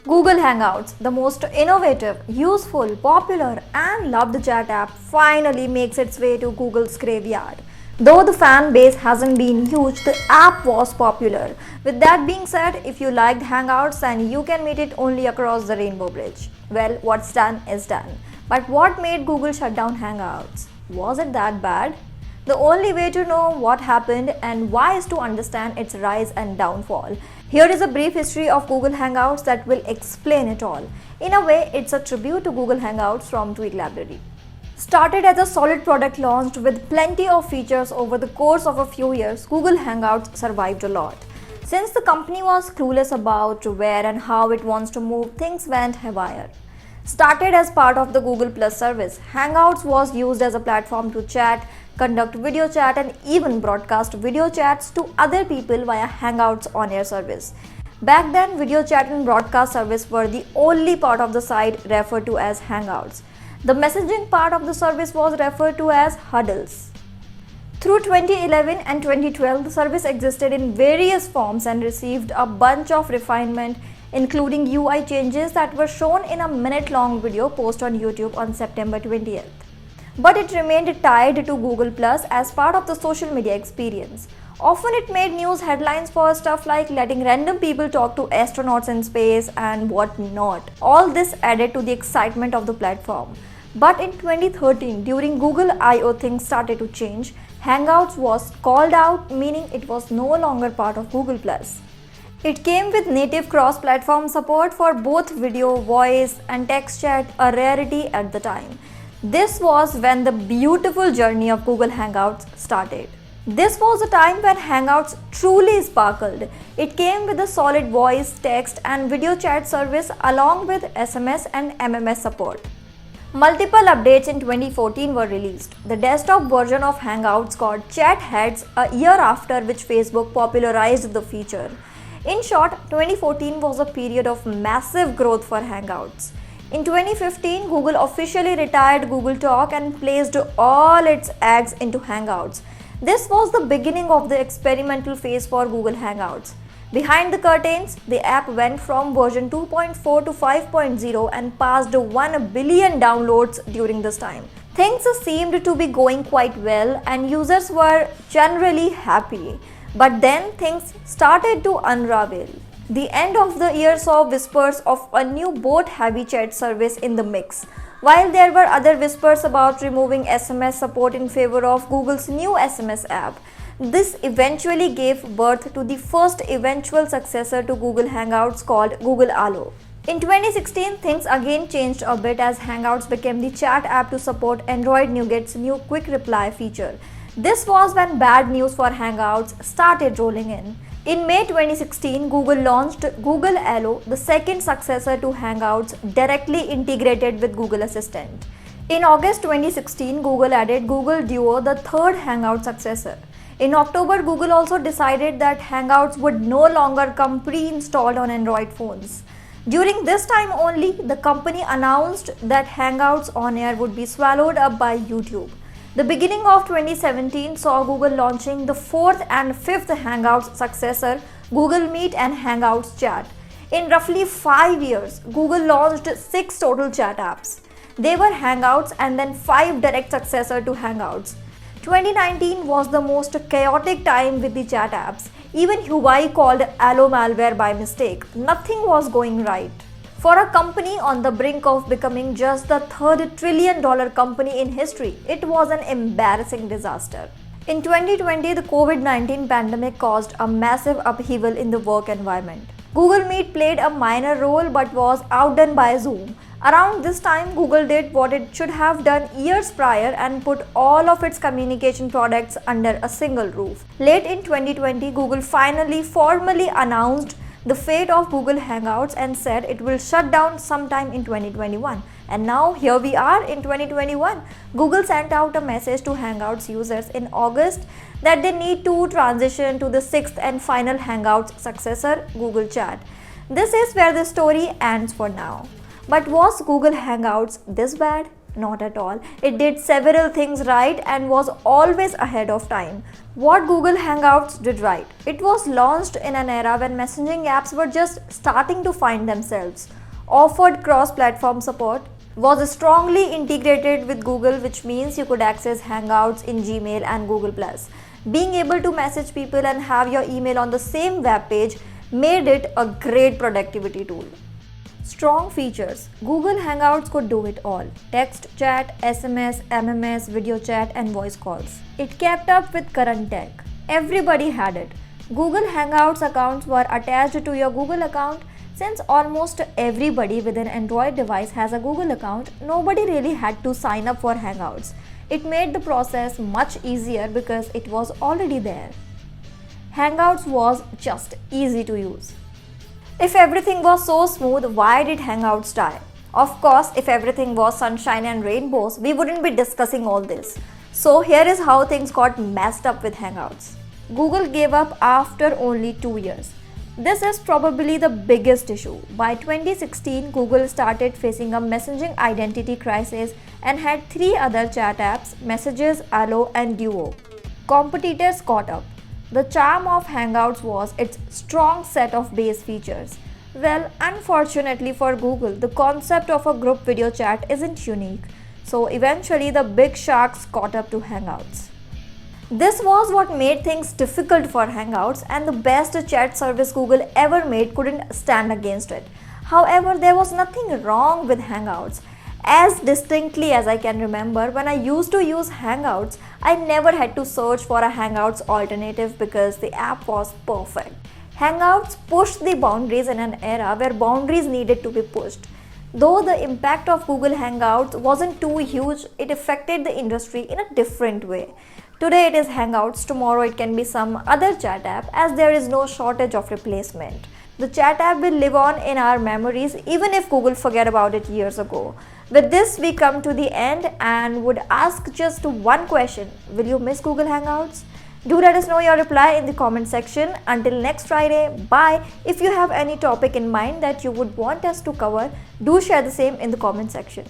Google Hangouts, the most innovative, useful, popular and loved chat app, finally makes its way to Google's graveyard. Though the fan base hasn't been huge, the app was popular. With that being said, if you liked Hangouts, then you can meet it only across the Rainbow Bridge. Well, what's done is done. But what made Google shut down Hangouts? Was it that bad? The only way to know what happened and why is to understand its rise and downfall. Here is a brief history of Google Hangouts that will explain it all. In a way, it's a tribute to Google Hangouts from TweakLibrary. Started as a solid product launched with plenty of features over the course of a few years, Google Hangouts survived a lot. Since the company was clueless about where and how it wants to move, things went haywire. Started as part of the Google Plus service, Hangouts was used as a platform to chat, conduct video chat and even broadcast video chats to other people via Hangouts on-air service. Back then, video chat and broadcast service were the only part of the site referred to as Hangouts. The messaging part of the service was referred to as huddles. Through 2011 and 2012, the service existed in various forms and received a bunch of refinement, including UI changes that were shown in a minute-long video post on YouTube on September 20th. But it remained tied to Google Plus as part of the social media experience. Often it made news headlines for stuff like letting random people talk to astronauts in space and whatnot. All this added to the excitement of the platform. But in 2013, during Google I/O, things started to change. Hangouts was called out, meaning it was no longer part of Google Plus. It came with native cross-platform support for both video, voice and text chat, a rarity at the time. This was when the beautiful journey of Google Hangouts started. This was a time when Hangouts truly sparkled. It came with a solid voice, text and video chat service along with SMS and MMS support. Multiple updates in 2014 were released. The desktop version of Hangouts called Chat Heads a year after which Facebook popularized the feature. In short, 2014 was a period of massive growth for Hangouts. In 2015, Google officially retired Google Talk and placed all its eggs into Hangouts. This was the beginning of the experimental phase for Google Hangouts. Behind the curtains, the app went from version 2.4 to 5.0 and passed 1 billion downloads during this time. Things seemed to be going quite well and users were generally happy. But then things started to unravel. The end of the year saw whispers of a new bot-heavy chat service in the mix. While there were other whispers about removing SMS support in favor of Google's new SMS app, this eventually gave birth to the first eventual successor to Google Hangouts called Google Allo. In 2016, things again changed a bit as Hangouts became the chat app to support Android Nougat's new quick reply feature. This was when bad news for Hangouts started rolling in. In May 2016, Google launched Google Allo, the second successor to Hangouts, directly integrated with Google Assistant. In August 2016, Google added Google Duo, the third Hangout successor. In October, Google also decided that Hangouts would no longer come pre-installed on Android phones. During this time only, the company announced that Hangouts on Air would be swallowed up by YouTube. The beginning of 2017 saw Google launching the fourth and fifth Hangouts successor, Google Meet and Hangouts Chat. In roughly 5 years, Google launched 6 total chat apps. They were Hangouts and then 5 direct successor to Hangouts. 2019 was the most chaotic time with the chat apps. Even Huawei called Allo malware by mistake. Nothing was going right. For a company on the brink of becoming just the third trillion-dollar company in history, it was an embarrassing disaster. In 2020, the COVID-19 pandemic caused a massive upheaval in the work environment. Google Meet played a minor role but was outdone by Zoom. Around this time, Google did what it should have done years prior and put all of its communication products under a single roof. Late in 2020, Google finally formally announced the fate of Google Hangouts and said it will shut down sometime in 2021. And now here we are in 2021. Google sent out a message to Hangouts users in August that they need to transition to the sixth and final Hangouts successor, Google Chat. This is where the story ends for now. But was Google Hangouts this bad? Not at all. It did several things right and was always ahead of time. What Google Hangouts did right. It was launched in an era when messaging apps were just starting to find themselves, offered cross-platform support, was strongly integrated with Google, which means you could access Hangouts in Gmail and Google+. Being able to message people and have your email on the same web page made it a great productivity tool. Strong features. Google Hangouts could do it all. Text chat, SMS, MMS, video chat and voice calls. It kept up with current tech. Everybody had it. Google Hangouts accounts were attached to your Google account. Since almost everybody with an Android device has a Google account, nobody really had to sign up for Hangouts. It made the process much easier because it was already there. Hangouts was just easy to use. If everything was so smooth, why did Hangouts die? Of course, if everything was sunshine and rainbows, we wouldn't be discussing all this. So here is how things got messed up with Hangouts. Google gave up after only 2 years. This is probably the biggest issue. By 2016, Google started facing a messaging identity crisis and had 3 other chat apps, Messages, Allo and Duo. Competitors caught up. The charm of Hangouts was its strong set of base features. Well, unfortunately for Google, the concept of a group video chat isn't unique. So eventually the big sharks caught up to Hangouts. This was what made things difficult for Hangouts, and the best chat service Google ever made couldn't stand against it. However, there was nothing wrong with Hangouts. As distinctly as I can remember, when I used to use Hangouts, I never had to search for a Hangouts alternative because the app was perfect. Hangouts pushed the boundaries in an era where boundaries needed to be pushed. Though the impact of Google Hangouts wasn't too huge, it affected the industry in a different way. Today it is Hangouts, tomorrow it can be some other chat app, as there is no shortage of replacement. The chat app will live on in our memories even if Google forgot about it years ago. With this, we come to the end and would ask just one question. Will you miss Google Hangouts? Do let us know your reply in the comment section. Until next Friday, bye. If you have any topic in mind that you would want us to cover, do share the same in the comment section.